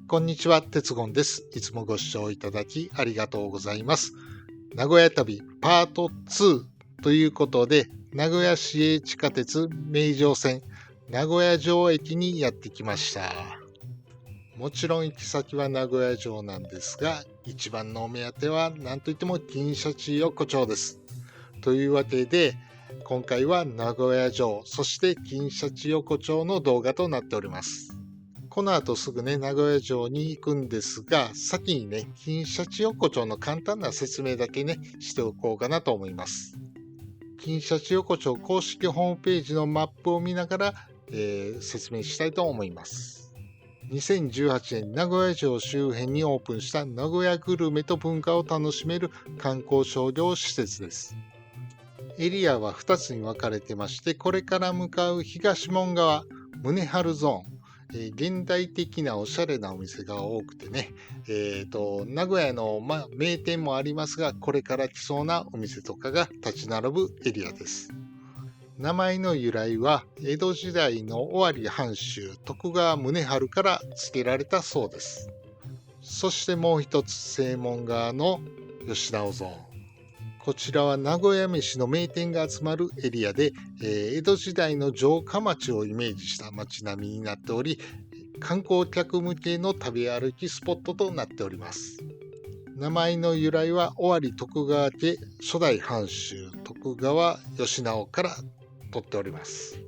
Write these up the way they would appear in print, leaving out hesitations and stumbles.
こんにちは、鉄言です。いつもご視聴いただきありがとうございます。名古屋旅パート2ということで、名古屋市営地下鉄名城線名古屋城駅にやってきました。もちろん行き先は名古屋城なんですが、一番のお目当ては何といっても金シャチ横丁です。というわけで、今回は名古屋城、そして金シャチ横丁の動画となっております。この後すぐね、名古屋城に行くんですが、先にね、金シャチ横丁の簡単な説明だけね、しておこうかなと思います。金シャチ横丁公式ホームページのマップを見ながら、説明したいと思います。2018年、名古屋城周辺にオープンした名古屋グルメと文化を楽しめる観光商業施設です。エリアは2つに分かれてまして、これから向かう東門側、宗春ゾーン、現代的なおしゃれなお店が多くてね、名古屋の、名店もありますが、これから来そうなお店とかが立ち並ぶエリアです。名前の由来は、江戸時代の尾張藩主徳川宗春から付けられたそうです。そしてもう一つ、正門側の吉直ゾーン。こちらは名古屋飯の名店が集まるエリアで、江戸時代の城下町をイメージした街並みになっており、観光客向けの食べ歩きスポットとなっております。名前の由来は尾張徳川家初代藩主徳川義直から取っております。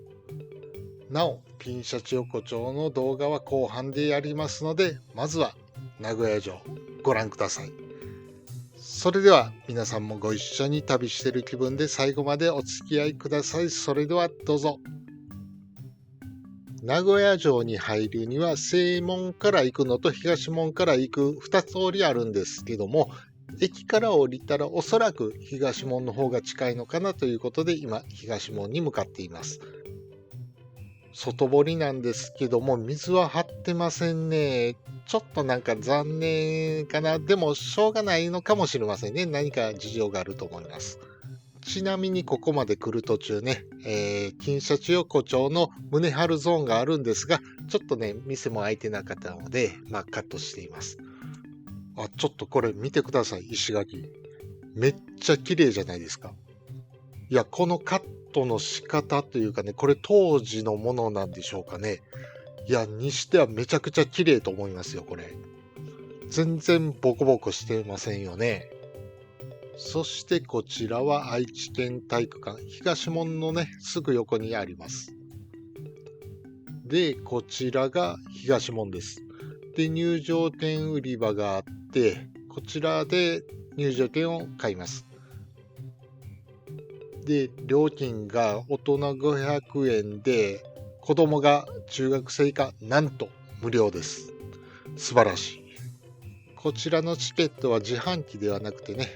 なお、金シャチ横丁の動画は後半でやりますので、まずは名古屋城ご覧ください。それでは皆さんもご一緒に旅している気分で最後までお付き合いください。それではどうぞ。名古屋城に入るには西門から行くのと東門から行く2通りあるんですけども、駅から降りたらおそらく東門の方が近いのかなということで今東門に向かっています。外堀なんですけども水は張ってませんね。ちょっとなんか残念かな。でもしょうがないのかもしれませんね。何か事情があると思います。ちなみにここまで来る途中ね、金シャチ横丁の宗春ゾーンがあるんですが、ちょっとね、店も開いてなかったので、カットしています。ちょっとこれ見てください、石垣。めっちゃ綺麗じゃないですか。いや、このカットの仕方というかね、これ当時のものなんでしょうかね。いや、にしてはめちゃくちゃ綺麗と思いますよ、これ。全然ボコボコしてませんよね。そしてこちらは愛知県体育館、東門のね、すぐ横にあります。で、こちらが東門です。で、入場券売り場があって、こちらで入場券を買います。で、料金が大人500円で、子供が中学生以下、なんと無料です。素晴らしい。こちらのチケットは自販機ではなくてね、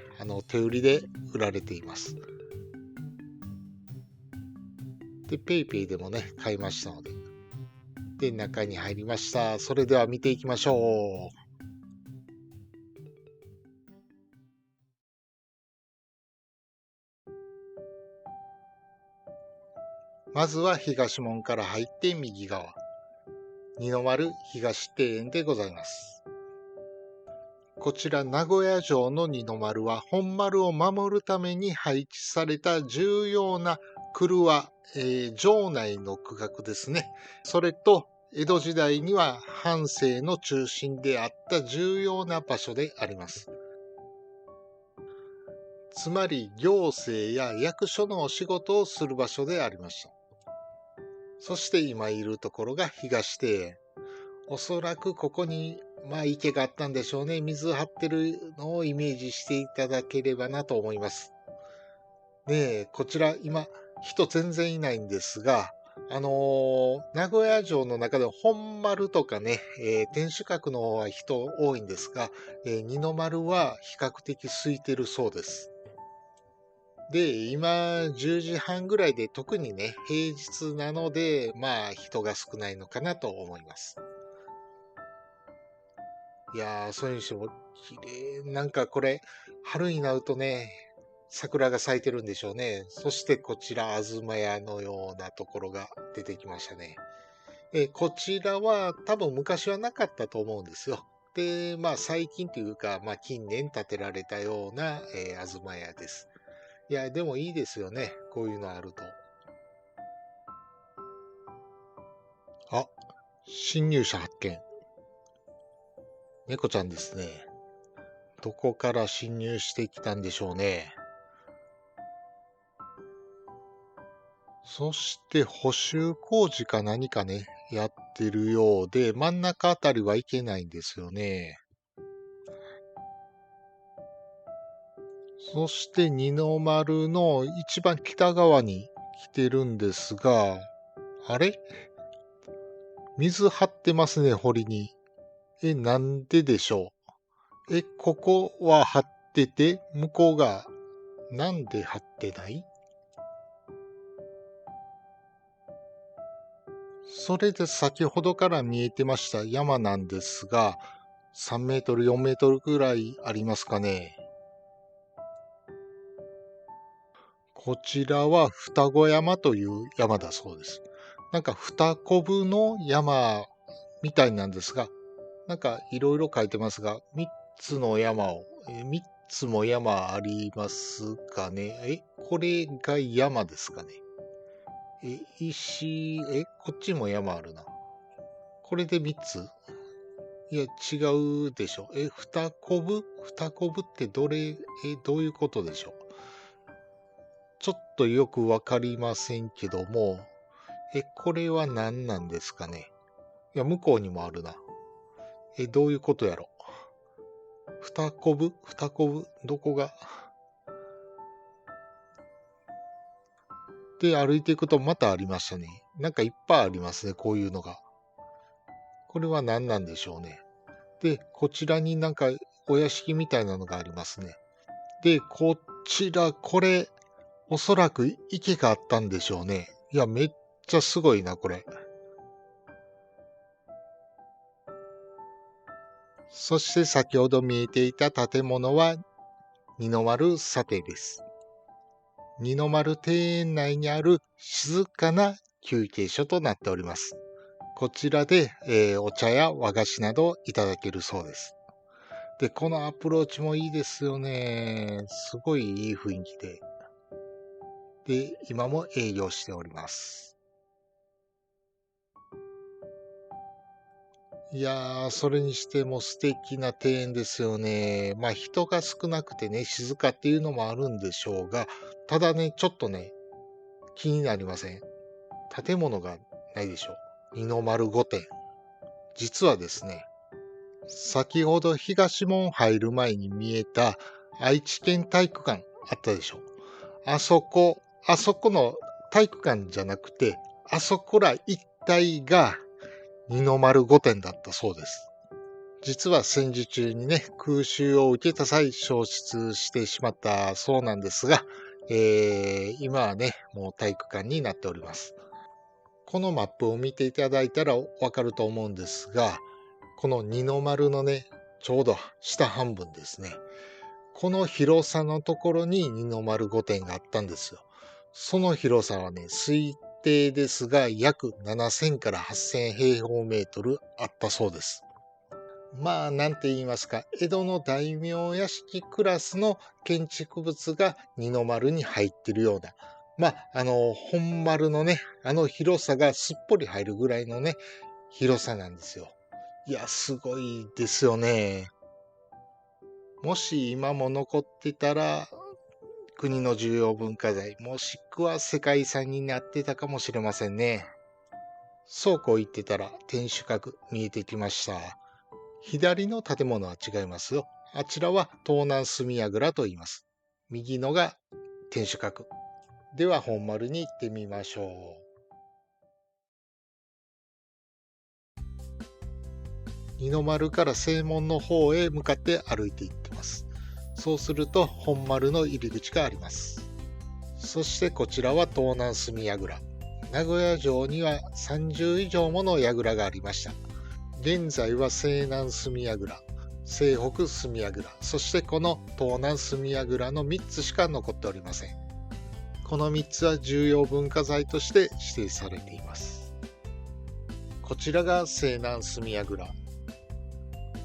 手売りで売られています。で、ペイペイでもね、買いましたので。で、中に入りました。それでは見ていきましょう。まずは東門から入って右側。二の丸東庭園でございます。こちら名古屋城の二の丸は本丸を守るために配置された重要な廓、城内の区画ですね。それと江戸時代には藩政の中心であった重要な場所であります。つまり行政や役所のお仕事をする場所でありました。そして今いるところが東庭園。おそらくここに池があったんでしょうね。水張ってるのをイメージしていただければなと思います。で、こちら今人全然いないんですが、名古屋城の中で本丸とかね、天守閣の方は人多いんですが、二の丸は比較的空いてるそうです。で、今10時半ぐらいで特にね、平日なので、人が少ないのかなと思います。いやー、それにしても綺麗。なんかこれ、春になるとね、桜が咲いてるんでしょうね。そしてこちら、東屋のようなところが出てきましたね。こちらは多分昔はなかったと思うんですよ。で、最近というか、近年建てられたような、東屋です。いや、でもいいですよね。こういうのあると。あ、侵入者発見。猫ちゃんですね。どこから侵入してきたんでしょうね。そして補修工事か何かね、やってるようで、真ん中あたりはいけないんですよね。そして二の丸の一番北側に来てるんですが、あれ水張ってますね、堀に。なんででしょう。ここは張ってて、向こうがなんで張ってない？それで先ほどから見えてました山なんですが、3メートル、4メートルぐらいありますかね。こちらは双子山という山だそうです。なんか二コブの山みたいなんですが、なんかいろいろ書いてますが、3つの山を、3つも山ありますかね。これが山ですかね。こっちも山あるな。これで3つ？いや、違うでしょ。二コブってどういうことでしょう。ちょっとよくわかりませんけども、これは何なんですかね。いや、向こうにもあるな。どういうことやろ。二コブどこが。で、歩いていくとまたありましたね。なんかいっぱいありますね、こういうのが。これは何なんでしょうね。で、こちらになんかお屋敷みたいなのがありますね。で、こちら、これ、おそらく池があったんでしょうね。いや、めっちゃすごいな、これ。そして先ほど見えていた建物は二の丸査定です。二の丸庭園内にある静かな休憩所となっております。こちらで、お茶や和菓子などいただけるそうです。で、このアプローチもいいですよね。すごいいい雰囲気で。で、今も営業しております。いやー、それにしても素敵な庭園ですよね。人が少なくてね、静かっていうのもあるんでしょうが、ただね、ちょっとね、気になりません。建物がないでしょう。二の丸御殿。実はですね、先ほど東門入る前に見えた愛知県体育館あったでしょう。あそこの体育館じゃなくて、あそこら一帯が二の丸御殿だったそうです。実は戦時中にね、空襲を受けた際消失してしまったそうなんですが、今はね、もう体育館になっております。このマップを見ていただいたらわかると思うんですが、この二の丸のね、ちょうど下半分ですね。この広さのところに二の丸御殿があったんですよ。その広さはね、推定ですが約7000から8000平方メートルあったそうです。なんて言いますか、江戸の大名屋敷クラスの建築物が二の丸に入ってるような、本丸のね、広さがすっぽり入るぐらいのね、広さなんですよ。いや、すごいですよね。もし今も残ってたら、国の重要文化財、もしくは世界遺産になってたかもしれませんね。そうこう言ってたら天守閣見えてきました。左の建物は違いますよ。あちらは東南隅櫓と言います。右のが天守閣。では本丸に行ってみましょう。二の丸から正門の方へ向かって歩いていってます。そうすると本丸の入り口があります。そしてこちらは東南隅櫓。名古屋城には30以上もの櫓がありました。現在は西南隅櫓、西北隅櫓、そしてこの東南隅櫓の3つしか残っておりません。この3つは重要文化財として指定されています。こちらが西南隅櫓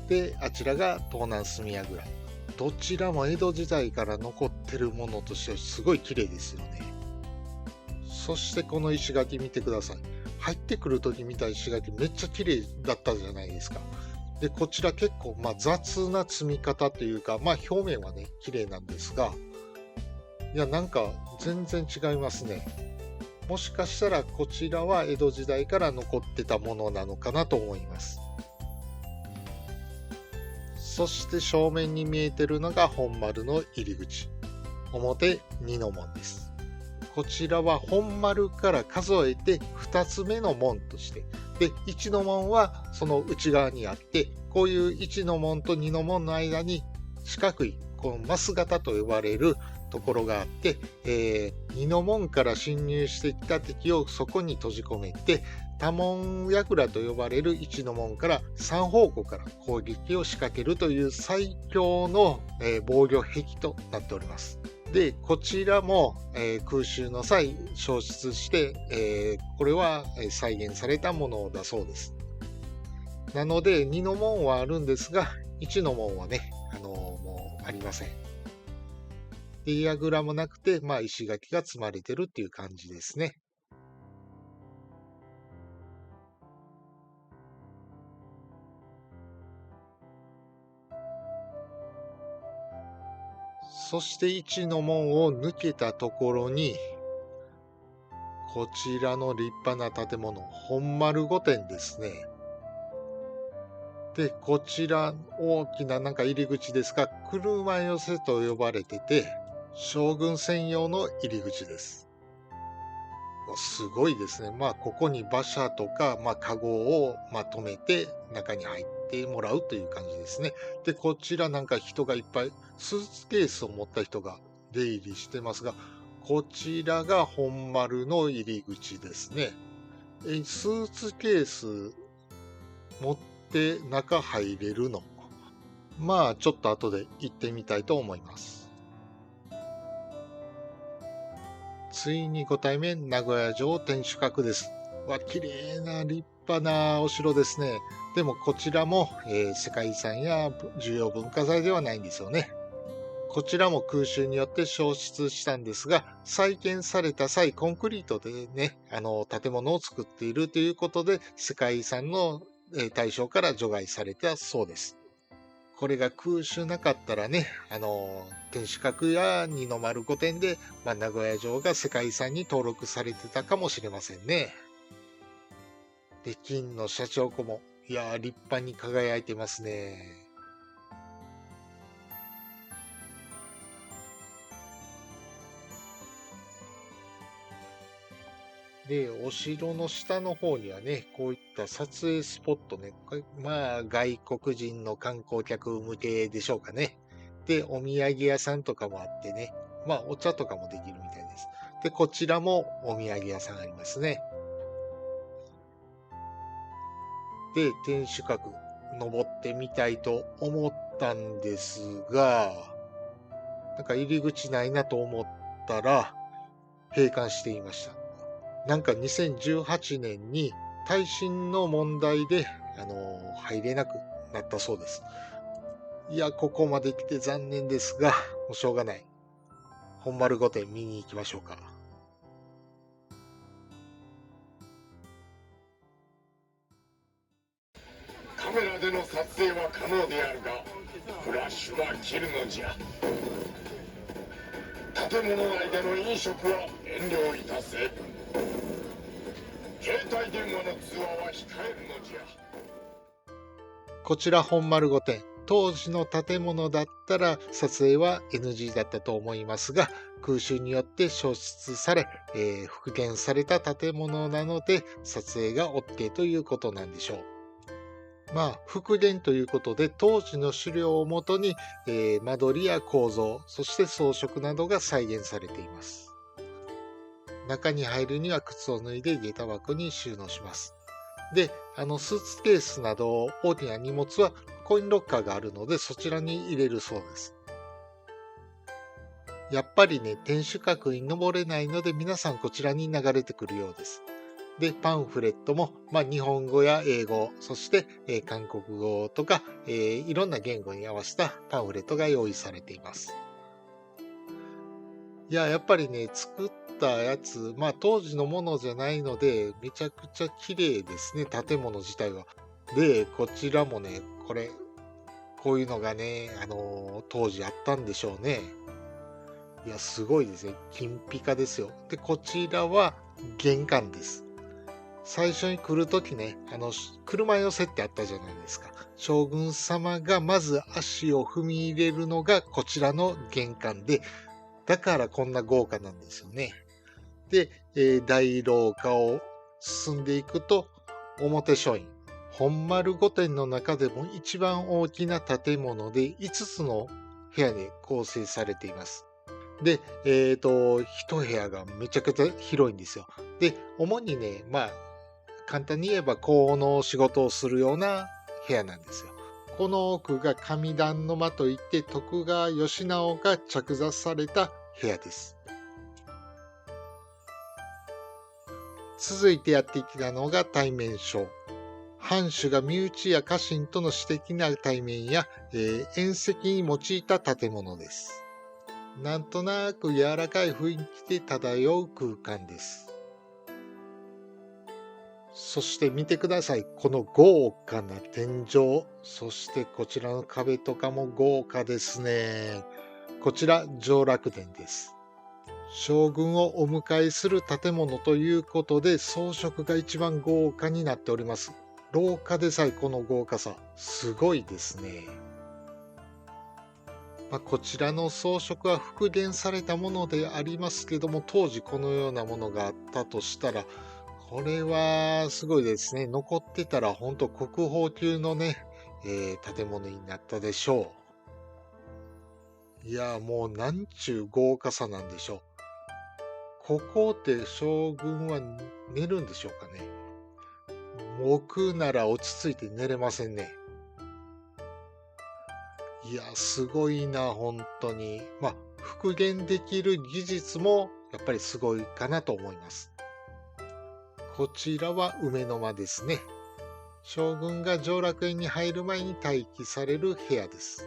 で、あちらが東南隅櫓。どちらも江戸時代から残ってるものとしてすごい綺麗ですよね。そしてこの石垣見てください。入ってくる時見た石垣めっちゃ綺麗だったじゃないですか。で、こちら結構雑な積み方というか、表面はね、綺麗なんですが、いや、なんか全然違いますね。もしかしたらこちらは江戸時代から残ってたものなのかなと思います。そして正面に見えてるのが本丸の入り口。表二の門です。こちらは本丸から数えて2つ目の門として、で、1の門はその内側にあって、こういう1の門と2の門の間に四角い、このマス型と呼ばれるところがあって、2の門から侵入してきた敵をそこに閉じ込めて、多門櫓と呼ばれる1の門から3方向から攻撃を仕掛けるという最強の、防御壁となっております。で、こちらも、空襲の際消失して、これは再現されたものだそうです。なので2の門はあるんですが、1の門はね、もうありません。で、櫓もなくて、石垣が積まれてるっていう感じですね。そして1の門を抜けたところに、こちらの立派な建物、本丸御殿ですね。で、こちら大きな入り口ですが、車寄せと呼ばれてて、将軍専用の入り口です。すごいですね。ここに馬車とか、カゴを止めて中に入ってもらうという感じですね。で、こちら人がいっぱい、スーツケースを持った人が出入りしてますが、こちらが本丸の入り口ですね。スーツケース持って中入れるの？ちょっと後で行ってみたいと思います。ついにご対面、名古屋城天守閣です。綺麗な立派なお城ですね。でもこちらも、世界遺産や重要文化財ではないんですよね。こちらも空襲によって消失したんですが、再建された際、コンクリートでね、建物を作っているということで、世界遺産の対象から除外されたそうです。これが空襲なかったらね、天守閣や二の丸御殿で、名古屋城が世界遺産に登録されてたかもしれませんね。で、金のシャチホコも、立派に輝いてますね。で、お城の下の方にはね、こういった撮影スポットね、これ外国人の観光客向けでしょうかね。で、お土産屋さんとかもあってね、お茶とかもできるみたいです。で、こちらもお土産屋さんありますね。で、天守閣登ってみたいと思ったんですが、入り口ないなと思ったら、閉館していました。2018年に耐震の問題で、入れなくなったそうです。ここまで来て残念ですが、もうしょうがない。本丸御殿見に行きましょうか。カメラでの撮影は可能であるが、フラッシュは切るのじゃ。建物内での飲食は遠慮いたせ。携帯電話の通話は控えるのじゃ。こちら本丸御殿。当時の建物だったら撮影は NG だったと思いますが、空襲によって消失され、復元された建物なので撮影が OK ということなんでしょう。復元ということで当時の資料をもとに、間取りや構造、そして装飾などが再現されています。中に入るには靴を脱いで下駄箱に収納します。で、スーツケースなど大きな荷物はコインロッカーがあるのでそちらに入れるそうです。やっぱりね、天守閣に登れないので皆さんこちらに流れてくるようです。で、パンフレットも、日本語や英語、そして、韓国語とか、いろんな言語に合わせたパンフレットが用意されています。いや、やっぱりね、作ったやつ、当時のものじゃないので、めちゃくちゃ綺麗ですね、建物自体は。で、こちらもね、こういうのがね、当時あったんでしょうね。いや、すごいですね。金ピカですよ。で、こちらは玄関です。最初に来るときね、車寄せってあったじゃないですか。将軍様がまず足を踏み入れるのがこちらの玄関で、だからこんな豪華なんですよね。で、大廊下を進んでいくと、表書院。本丸御殿の中でも一番大きな建物で5つの部屋で構成されています。で、一部屋がめちゃくちゃ広いんですよ。で、主にね、簡単に言えば香の仕事をするような部屋なんですよ。この奥が上段の間といって徳川義直が着座された部屋です。続いてやってきたのが対面所。藩主が身内や家臣との私的な対面や、宴席に用いた建物です。なんとなく柔らかい雰囲気で漂う空間です。そして見てください。この豪華な天井。そしてこちらの壁とかも豪華ですね。こちら、上洛殿です。将軍をお迎えする建物ということで、装飾が一番豪華になっております。廊下でさえこの豪華さ、すごいですね。こちらの装飾は復元されたものでありますけども、当時このようなものがあったとしたら、これはすごいですね。残ってたら本当国宝級のね、建物になったでしょう。いや、もうなんちゅう豪華さなんでしょう。ここで将軍は寝るんでしょうかね。僕なら落ち着いて寝れませんね。いや、すごいな、本当に。復元できる技術もやっぱりすごいかなと思います。こちらは梅の間ですね。将軍が上洛園に入る前に待機される部屋です。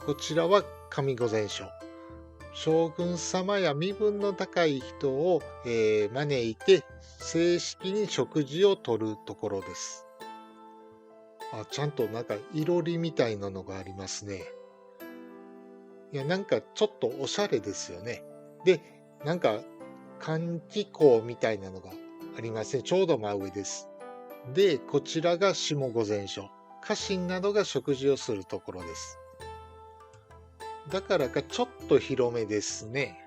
こちらは上御前所。将軍様や身分の高い人を、招いて正式に食事をとるところです。ちゃんとなんかいろりみたいなのがありますね。いや、なんかちょっとおしゃれですよね。で、なんか換気口みたいなのがありますね。ちょうど真上です。で、こちらが下御前所。家臣などが食事をするところです。だからかちょっと広めですね。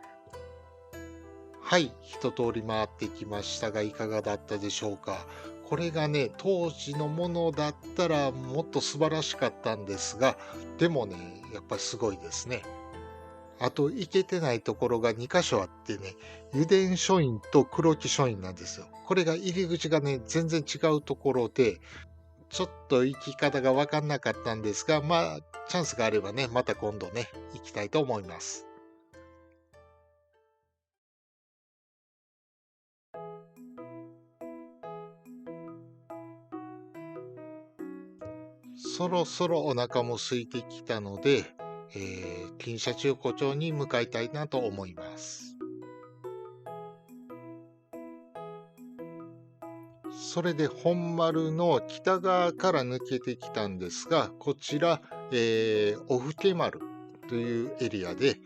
はい、一通り回ってきましたがいかがだったでしょうか。これがね、当時のものだったらもっと素晴らしかったんですが、でもね、やっぱりすごいですね。あと、行けてないところが2箇所あってね、油田書院と黒木書院なんですよ。これが入り口がね、全然違うところで、ちょっと行き方がわかんなかったんですが、チャンスがあればね、また今度ね、行きたいと思います。そろそろお腹も空いてきたので、金シャチ横丁に向かいたいなと思います。それで本丸の北側から抜けてきたんですが、こちら、おふけ丸というエリアで、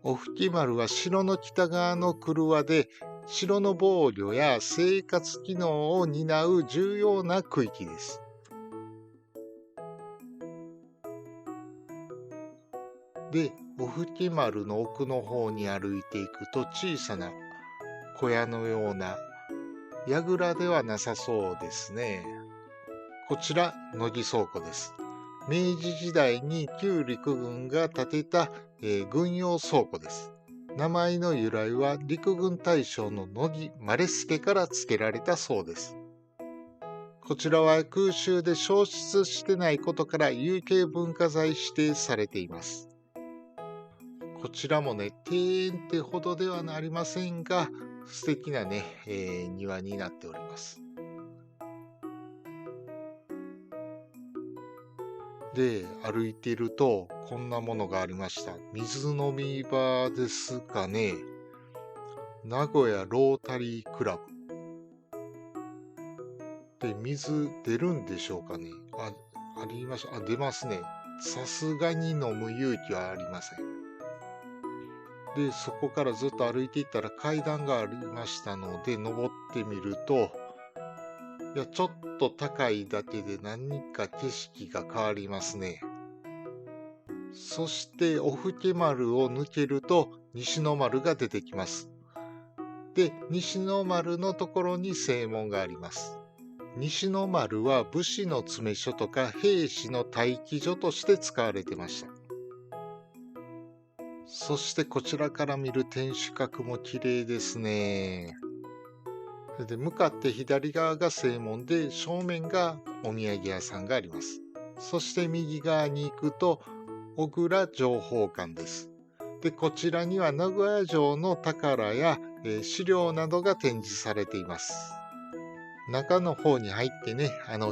おふけ丸は城の北側の廓で、城の防御や生活機能を担う重要な区域です。で、おふけ丸の奥の方に歩いていくと小さな小屋のような櫓ではなさそうですね。こちら、乃木倉庫です。明治時代に旧陸軍が建てた、軍用倉庫です。名前の由来は陸軍大将の乃木稀助から付けられたそうです。こちらは空襲で焼失してないことから有形文化財指定されています。こちらもね、庭園ってほどではありませんが、素敵なね、庭になっております。で、歩いていると、こんなものがありました。水飲み場ですかね。名古屋ロータリークラブ。で、水出るんでしょうかね。ありました。出ますね。さすがに飲む勇気はありません。で、そこからずっと歩いていったら階段がありましたので、登ってみると、いや、ちょっと高いだけで何か景色が変わりますね。そして、おふけ丸を抜けると、西の丸が出てきます。で、西の丸のところに正門があります。西の丸は武士の詰め所とか兵士の待機所として使われてました。そしてこちらから見る天守閣も綺麗ですね。で、向かって左側が正門で、正面がお土産屋さんがあります。そして右側に行くと、小倉情報館です。で、こちらには名古屋城の宝や、資料などが展示されています。中の方に入ってね、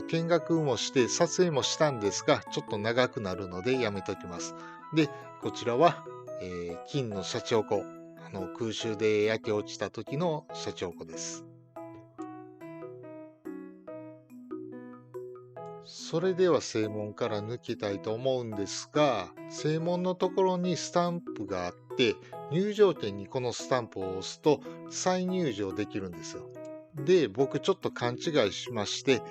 見学もして撮影もしたんですが、ちょっと長くなるのでやめときます。で、こちらは、金のシャチホコ。空襲で焼け落ちた時のシャチホコです。それでは正門から抜けたいと思うんですが、正門のところにスタンプがあって、入場券にこのスタンプを押すと再入場できるんですよ。で、僕ちょっと勘違いしまして、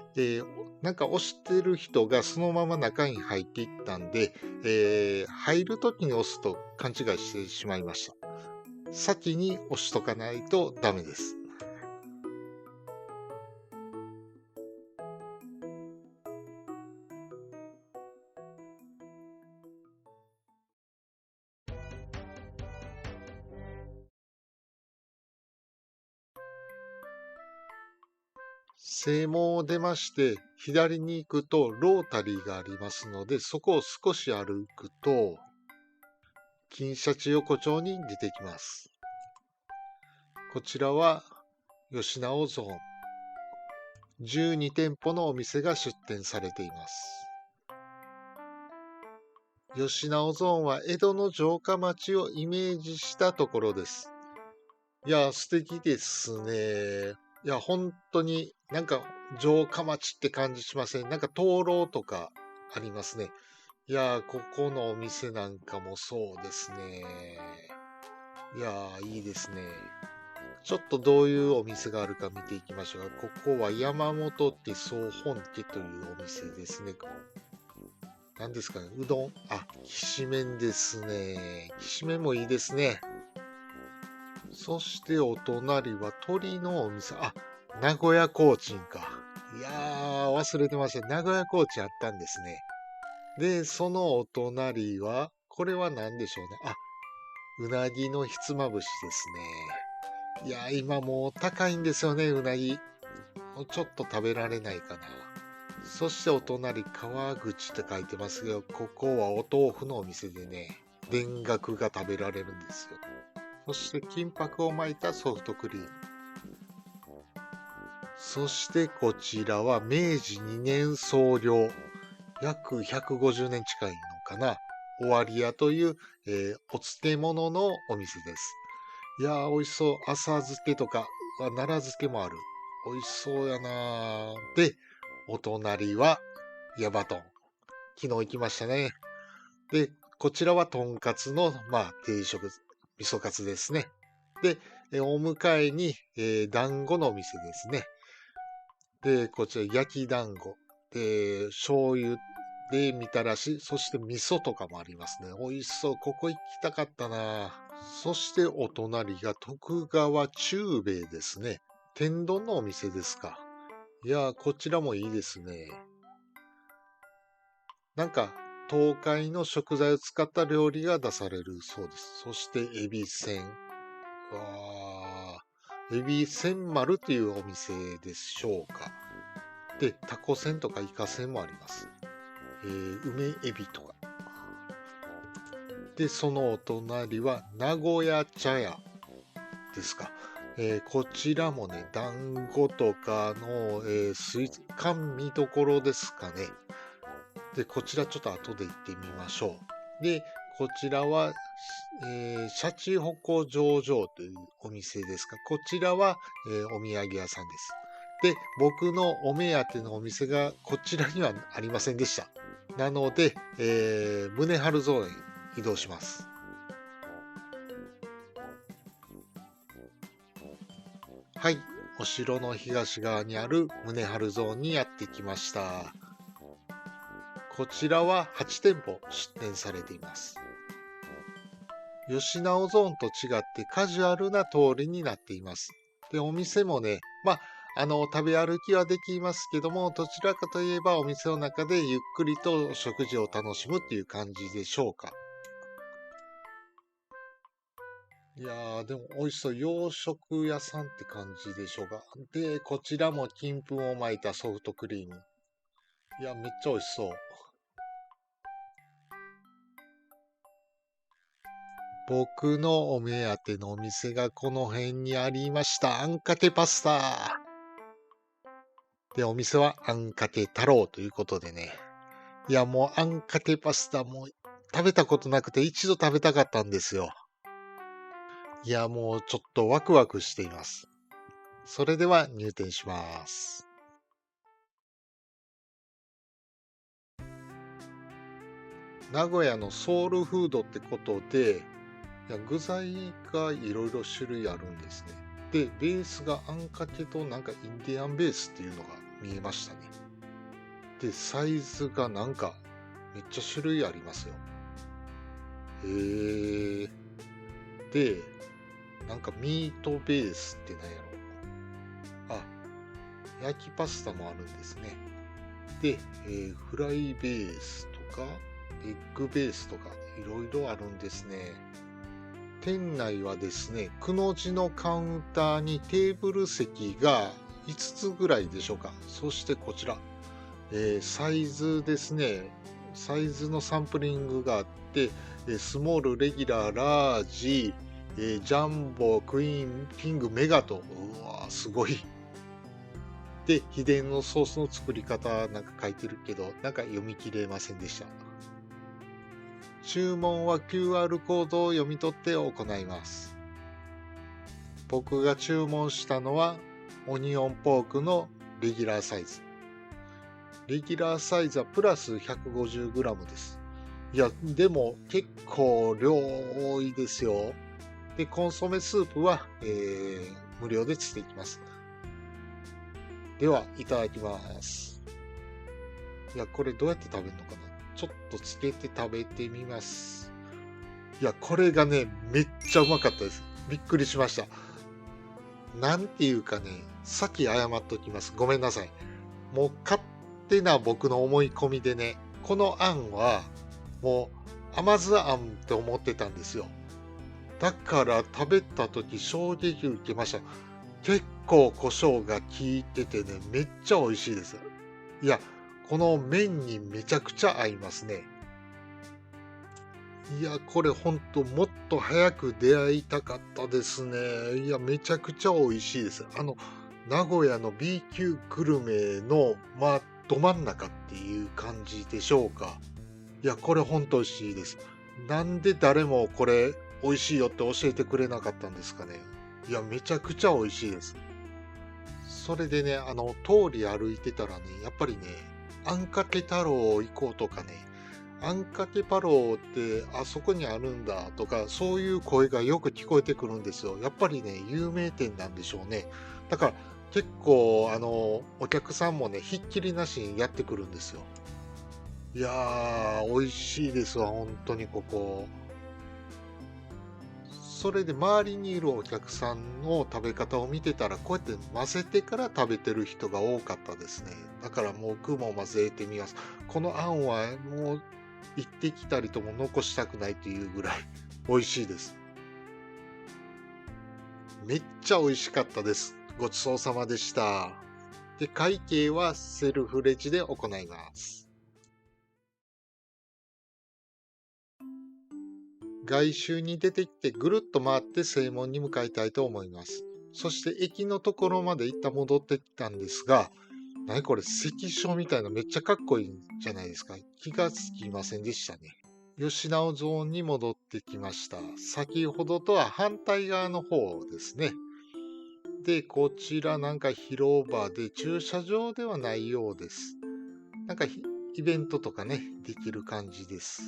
なんか押してる人がそのまま中に入っていったんで、入るときに押すと勘違いしてしまいました。先に押しとかないとダメです。正門を出まして、左に行くとロータリーがありますので、そこを少し歩くと、金シャチ横丁に出てきます。こちらは吉直ゾーン。12店舗のお店が出店されています。吉直ゾーンは江戸の城下町をイメージしたところです。いや、素敵ですね。いや、本当になんか城下町って感じしません？なんか灯籠とかありますね。いや、ここのお店なんかもそうですね。いや、いいですね。ちょっとどういうお店があるか見ていきましょう。ここは山本家総本家というお店ですね。何ですかね、うどん、きしめんですね。きしめんもいいですね。そしてお隣は鶏のお店。名古屋コーチンか。いやー、忘れてました。名古屋コーチンあったんですね。で、そのお隣は、これは何でしょうね。うなぎのひつまぶしですね。いやー、今もう高いんですよね、うなぎ。ちょっと食べられないかな。そしてお隣、川口って書いてますけど、ここはお豆腐のお店でね、田楽が食べられるんですよ。そして金箔を巻いたソフトクリーム。そしてこちらは明治2年創業。約150年近いのかな。終わり屋という、お漬物のお店です。いやー、美味しそう。浅漬けとか、奈良漬けもある。美味しそうやなー。で、お隣は、ヤバトン。昨日行きましたね。で、こちらはとんかつの、定食、味噌カツですね。で、お迎えに、団子のお店ですね。で、こちら焼き団子。で、醤油でみたらし、そして味噌とかもありますね。美味しそう。ここ行きたかったな。そしてお隣が徳川中兵衛ですね。天丼のお店ですか。いやー、こちらもいいですね。なんか、東海の食材を使った料理が出されるそうです。そして、エビせん。エビせん丸というお店でしょうか。で、タコせんとかイカせんもあります。梅エビとか。で、そのお隣は名古屋茶屋ですか。こちらもね、団子とかの、スイーツ、甘味どころですかね。で、こちらちょっと後で行ってみましょう。で、こちらは、シャチホコ上々というお店ですか。こちらは、お土産屋さんです。で、僕のお目当てのお店がこちらにはありませんでした。なので、宗春蔵へ移動します。はい、お城の東側にある宗春蔵にやってきました。こちらは8店舗出店されています。吉直ゾーンと違ってカジュアルな通りになっています。で、お店もね、食べ歩きはできますけども、どちらかといえばお店の中でゆっくりと食事を楽しむっていう感じでしょうか。いやー、でも美味しそう。洋食屋さんって感じでしょうか。で、こちらも金粉を巻いたソフトクリーム。いや、めっちゃ美味しそう。僕のお目当てのお店がこの辺にありました。あんかけパスタ。で、お店はあんかけ太郎ということでね。いや、もうあんかけパスタも食べたことなくて一度食べたかったんですよ。いや、もうちょっとワクワクしています。それでは入店します。名古屋のソウルフードってことで、いや具材がいろいろ種類あるんですね。で、ベースがあんかけとなんかインディアンベースっていうのが見えましたね。で、サイズがなんかめっちゃ種類ありますよ。へー。で、なんかミートベースって何やろ。あ、焼きパスタもあるんですね。で、フライベースとか、エッグベースとか、いろいろあるんですね。店内はですね、くの字のカウンターにテーブル席が5つぐらいでしょうか。そしてこちら、サイズですね。サイズのサンプリングがあって、スモール、レギュラー、ラージ、ジャンボ、クイーン、キング、メガと、うわーすごい。で、秘伝のソースの作り方なんか書いてるけど、なんか読み切れませんでした。注文は QR コードを読み取って行います。僕が注文したのはオニオンポークのレギュラーサイズ。レギュラーサイズはプラス 150g です。いや、でも結構量多いですよ。で、コンソメスープは、無料でついていきます。では、いただきます。いや、これどうやって食べるのかな。ちょっとつけて食べてみます。いや、これがね、めっちゃうまかったです。びっくりしました。なんていうかね、さっき謝っときます。ごめんなさい。もう勝手な僕の思い込みでね、このあんはもう甘酢あんって思ってたんですよ。だから食べた時衝撃受けました。結構胡椒が効いててね、めっちゃ美味しいです。いや、この麺にめちゃくちゃ合いますね。いや、これほんともっと早く出会いたかったですね。いや、めちゃくちゃ美味しいです。名古屋の B 級グルメの、ど真ん中っていう感じでしょうか。いや、これほんと美味しいです。なんで誰もこれ美味しいよって教えてくれなかったんですかね。いや、めちゃくちゃ美味しいです。それでね、通り歩いてたらね、やっぱりね、あんかけ太郎行こうとかね、あんかけパローってあそこにあるんだとか、そういう声がよく聞こえてくるんですよ。やっぱりね、有名店なんでしょうね。だから結構、お客さんもね、ひっきりなしにやってくるんですよ。いやー、美味しいですわ、本当にここ。それで周りにいるお客さんの食べ方を見てたら、こうやって混ぜてから食べてる人が多かったですね。だから僕も混ぜてみます。このあんはもう行ってきたりとも残したくないというぐらい美味しいです。めっちゃ美味しかったです。ごちそうさまでした。で、会計はセルフレジで行います。外周に出てきてぐるっと回って正門に向かいたいと思います。そして駅のところまで一旦戻ってきたんですが、何これ関所みたいなめっちゃかっこいいんじゃないですか。気がつきませんでしたね。吉直ゾーンに戻ってきました。先ほどとは反対側の方ですね。で、こちらなんか広場で駐車場ではないようです。なんかイベントとかね、できる感じです。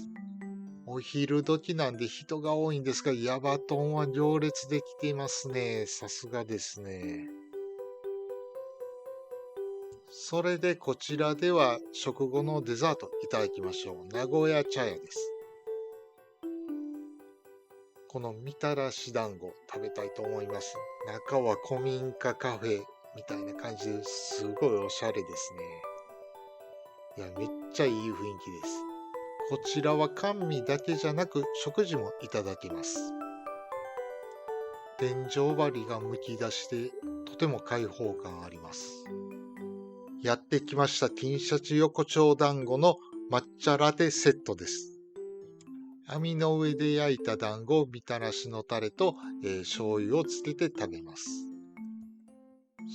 お昼時なんで人が多いんですが、ヤバトンは行列できていますね。さすがですね。それでこちらでは食後のデザートいただきましょう。名古屋茶屋です。このみたらし団子食べたいと思います。中は古民家カフェみたいな感じですごいおしゃれですね。いや、めっちゃいい雰囲気です。こちらは甘味だけじゃなく食事もいただけます。天井張りがむき出してとても開放感あります。やってきました T シャツ横丁団子の抹茶ラテセットです。網の上で焼いた団子をみたらしのタレと、醤油をつけて食べます。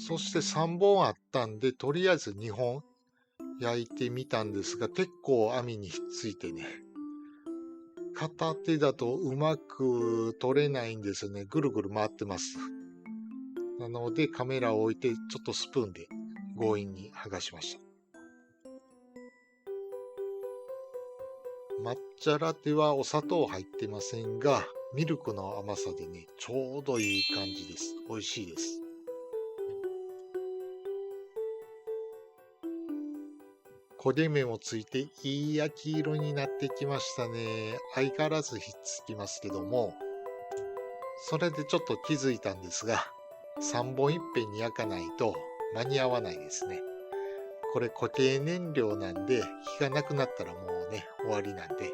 そして3本あったんでとりあえず2本焼いてみたんですが結構網にひっついてね、片手だとうまく取れないんですよね。ぐるぐる回ってます。なのでカメラを置いてちょっとスプーンで強引に剥がしました。抹茶ラテはお砂糖入ってませんが、ミルクの甘さでね、ちょうどいい感じです。美味しいです。焦げ目もついていい焼き色になってきましたね。相変わらずひっつきますけども、それでちょっと気づいたんですが、3本いっぺんに焼かないと間に合わないですね。これ固形燃料なんで、火がなくなったらもうね、終わりなんで。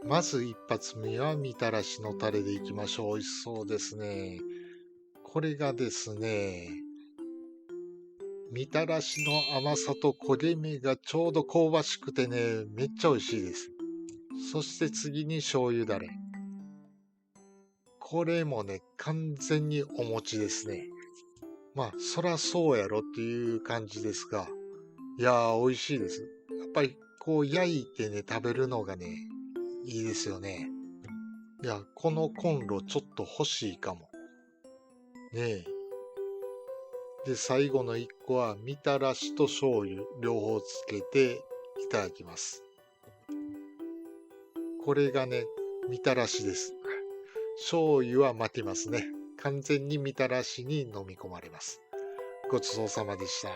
まず一発目はみたらしのタレでいきましょう。美味しそうですね。これがですね、みたらしの甘さと焦げ目がちょうど香ばしくてね、めっちゃ美味しいです。そして次に醤油だれ。これもね、完全にお餅ですね。まあ、そらそうやろっていう感じですが、いやー、美味しいです。やっぱりこう焼いてね、食べるのがね、いいですよね。いや、このコンロちょっと欲しいかも。ねえ。で、最後の一個は、みたらしと醤油、両方つけていただきます。これがね、みたらしです。醤油は負けますね。完全にみたらしに飲み込まれます。ごちそうさまでした。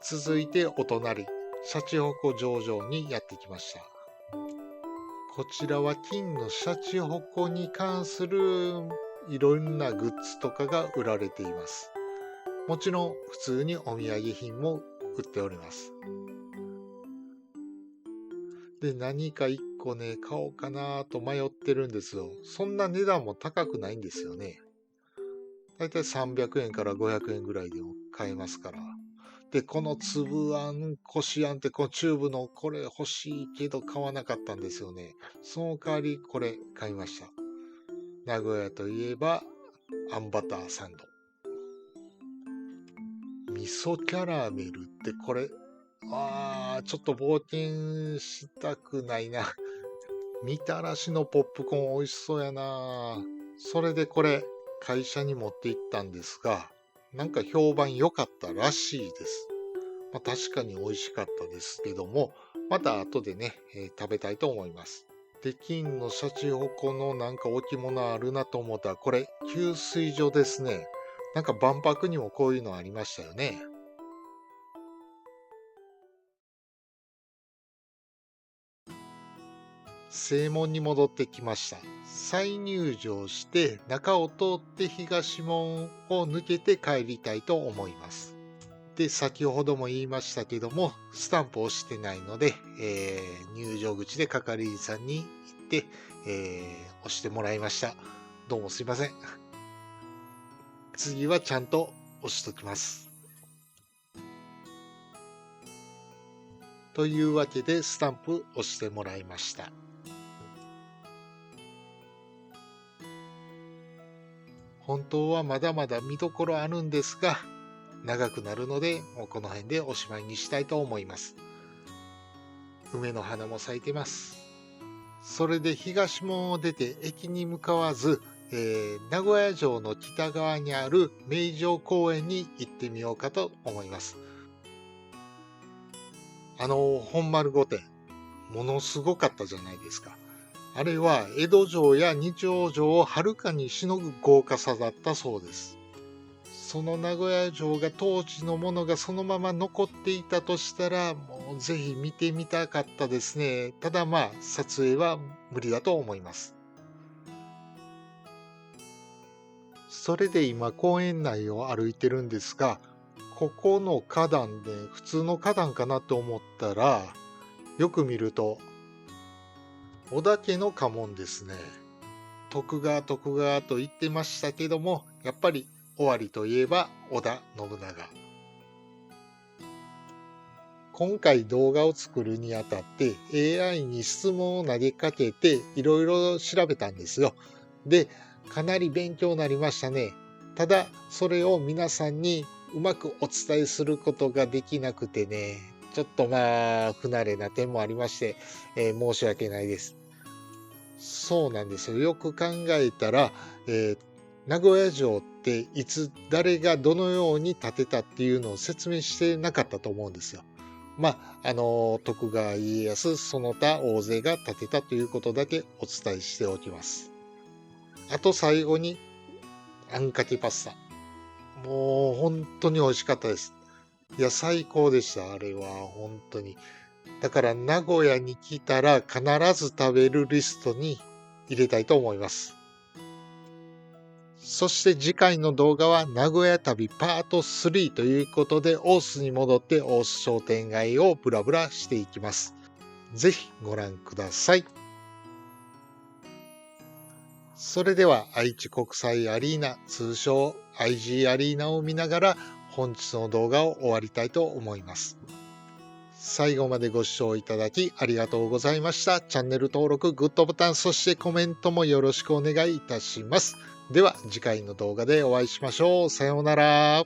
続いてお隣、シャチホコ上場にやってきました。こちらは金のシャチホコに関するいろんなグッズとかが売られています。もちろん普通にお土産品も売っております。で、何か一個ね、買おうかなと迷ってるんですよ。そんな値段も高くないんですよね。だいたい300円から500円ぐらいでも買えますから。で、この粒あん、こしあんってこのチューブのこれ欲しいけど買わなかったんですよね。その代わりこれ買いました。名古屋といえばあんバターサンド。味噌キャラメルってこれ、ちょっと冒険したくないな。みたらしのポップコーン美味しそうやな。それでこれ会社に持って行ったんですが、なんか評判良かったらしいです。まあ、確かに美味しかったですけども、また後でね、食べたいと思います。で、金のシャチホコのなんか置物あるなと思ったら、これ給水所ですね。なんか万博にもこういうのありましたよね。正門に戻ってきました。再入場して中を通って東門を抜けて帰りたいと思います。で、先ほども言いましたけども、スタンプを押してないので、入場口で係員さんに行って、押してもらいました。どうもすいません。次はちゃんと押しときます。というわけでスタンプ押してもらいました。本当はまだまだ見どころあるんですが、長くなるので、もうこの辺でおしまいにしたいと思います。梅の花も咲いてます。それで東門を出て駅に向かわず、名古屋城の北側にある名城公園に行ってみようかと思います。本丸御殿、ものすごかったじゃないですか。あれは江戸城や二条城をはるかにしのぐ豪華さだったそうです。その名古屋城が当時のものがそのまま残っていたとしたら、もうぜひ見てみたかったですね。ただ撮影は無理だと思います。それで今公園内を歩いてるんですが、ここの花壇で普通の花壇かなと思ったら、よく見ると織田家の家紋ですね。徳川徳川と言ってましたけども、やっぱり尾張といえば織田信長。今回動画を作るにあたって AI に質問を投げかけていろいろ調べたんですよ。で、かなり勉強になりましたね。ただ、それを皆さんにうまくお伝えすることができなくてね、ちょっと不慣れな点もありまして、申し訳ないです。そうなんですよ。よく考えたら、名古屋城っていつ誰がどのように建てたっていうのを説明してなかったと思うんですよ。徳川家康その他大勢が建てたということだけお伝えしておきます。あと最後にあんかけパスタ。もう本当に美味しかったです。いや、最高でした。あれは本当に。だから名古屋に来たら必ず食べるリストに入れたいと思います。そして次回の動画は名古屋旅パート3ということで大須に戻って大須商店街をブラブラしていきます。ぜひご覧ください。それでは愛知国際アリーナ、通称 IG アリーナを見ながら本日の動画を終わりたいと思います。最後までご視聴いただきありがとうございました。チャンネル登録、グッドボタン、そしてコメントもよろしくお願いいたします。では次回の動画でお会いしましょう。さようなら。